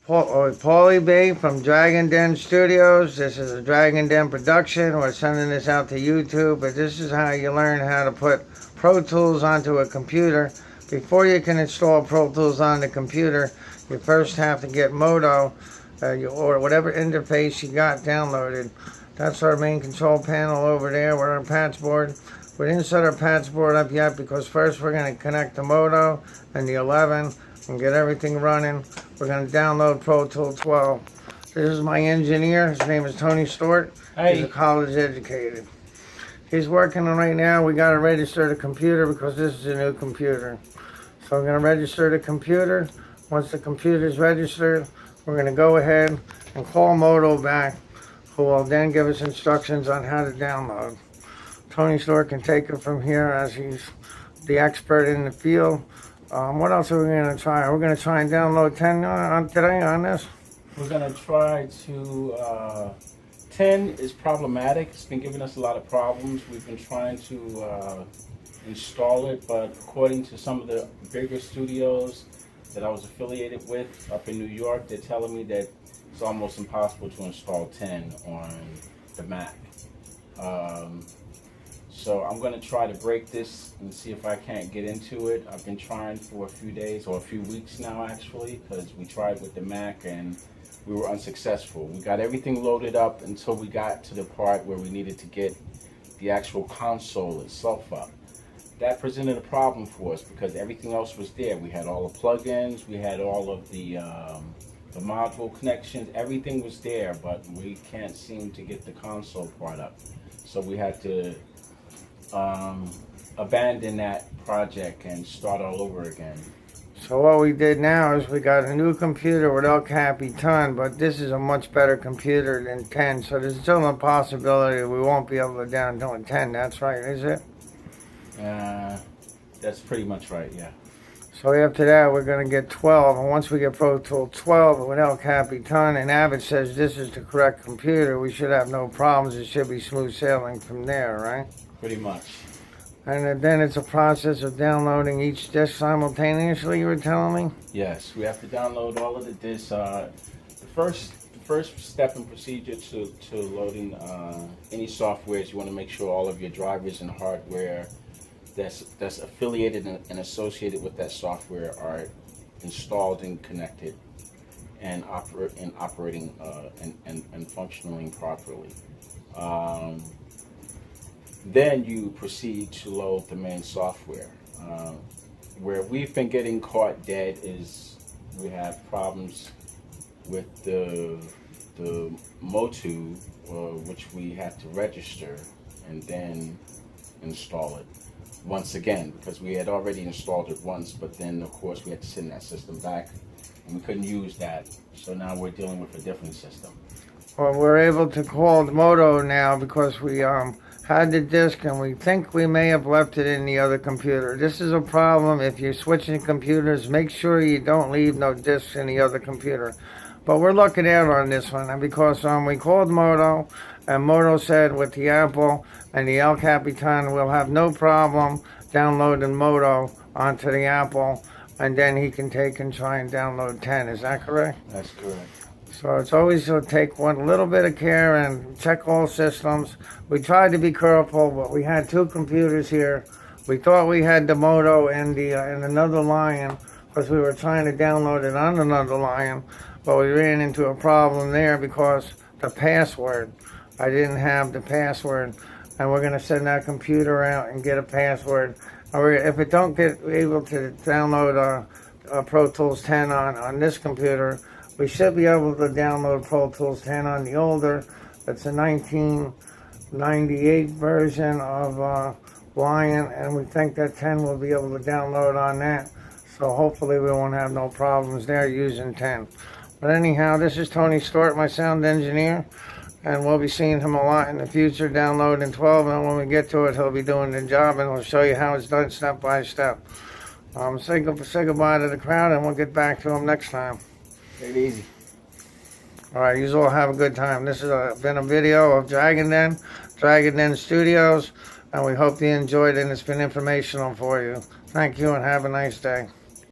Pauly B from Dragon Den Studios. This is a Dragon Den production. We're sending this out to YouTube, but this is how you learn how to put Pro Tools onto a computer. Before you can install Pro Tools on the computer, you first have to get Moto or whatever interface you got downloaded. That's our main control panel over there. We're on patch board. We didn't set our patch board up yet because first we're going to connect the Moto and the 11 and get everything running. We're going to download Pro Tool 12. This is my engineer. His name is Tony Stewart. Hey. He's a college educated. He's working on right now. We got to register the computer because this is a new computer. So we're going to register the computer. Once the computer is registered, we're going to go ahead and call Moto back, who will then give us instructions on how to download. Tony Stewart can take it from here as he's the expert in the field. What else are we going to try? We're going to try and download 10 today on this. We're going to try to, 10 is problematic. It's been giving us a lot of problems. We've been trying to install it, but according to some of the bigger studios that I was affiliated with up in New York, they're telling me that it's almost impossible to install 10 on the Mac. So I'm going to try to break this and see if I can't get into it. I've been trying for a few days or a few weeks now actually, because we tried with the Mac and we were unsuccessful. We got everything loaded up until we got to the part where we needed to get the actual console itself up. That presented a problem for us because everything else was there. We had all the plugins, we had all of the module connections, everything was there, but we can't seem to get the console part up. So we had to abandon that project and start all over again. So what we did now is we got a new computer with El Capitan, but this is a much better computer than 10, so there's still a possibility we won't be able to download 10. That's right, is it? That's pretty much right, yeah. So after that, we're going to get 12, and once we get Pro Tool 12 with El Capitan, and Abbott says this is the correct computer, we should have no problems. It should be smooth sailing from there, right? Pretty much. And then it's a process of downloading each disc simultaneously, you were telling me? Yes, we have to download all of the discs. The first step and procedure to loading any software is you want to make sure all of your drivers and hardware that's affiliated and associated with that software are installed and connected and operating and functioning properly. Then you proceed to load the main software. Where we've been getting caught dead is we have problems with the Motu, which we had to register and then install it once again, because we had already installed it once, but then of course we had to send that system back and we couldn't use that. So now we're dealing with a different system. Well, we're able to call the Moto now because we had the disc and we think we may have left it in the other computer. This is a problem. If you're switching computers, make sure you don't leave no discs in the other computer. But we're looking out on this one, and because we called Moto, and Moto said with the Apple and the El Capitan we'll have no problem downloading Moto onto the Apple, and then he can take and try and download 10. Is that correct? That's correct. So it's always to take one little bit of care and check all systems. We tried to be careful, but we had two computers here. We thought we had the Moto and another Lion because we were trying to download it on another Lion, but we ran into a problem there because the password. I didn't have the password, and we're going to send that computer out and get a password. If it don't get able to download Pro Tools 10 on this computer, we should be able to download Pro Tools 10 on the older. It's a 1998 version of Lion, and we think that 10 will be able to download on that. So hopefully we won't have no problems there using 10. But anyhow, this is Tony Stewart, my sound engineer, and we'll be seeing him a lot in the future downloading 12, and when we get to it, he'll be doing the job, and we'll show you how it's done step by step. Say goodbye to the crowd, and we'll get back to him next time. Take it easy. All right, you all have a good time. This has been a video of Dragon Den Studios, and we hope you enjoyed it and it's been informational for you. Thank you and have a nice day.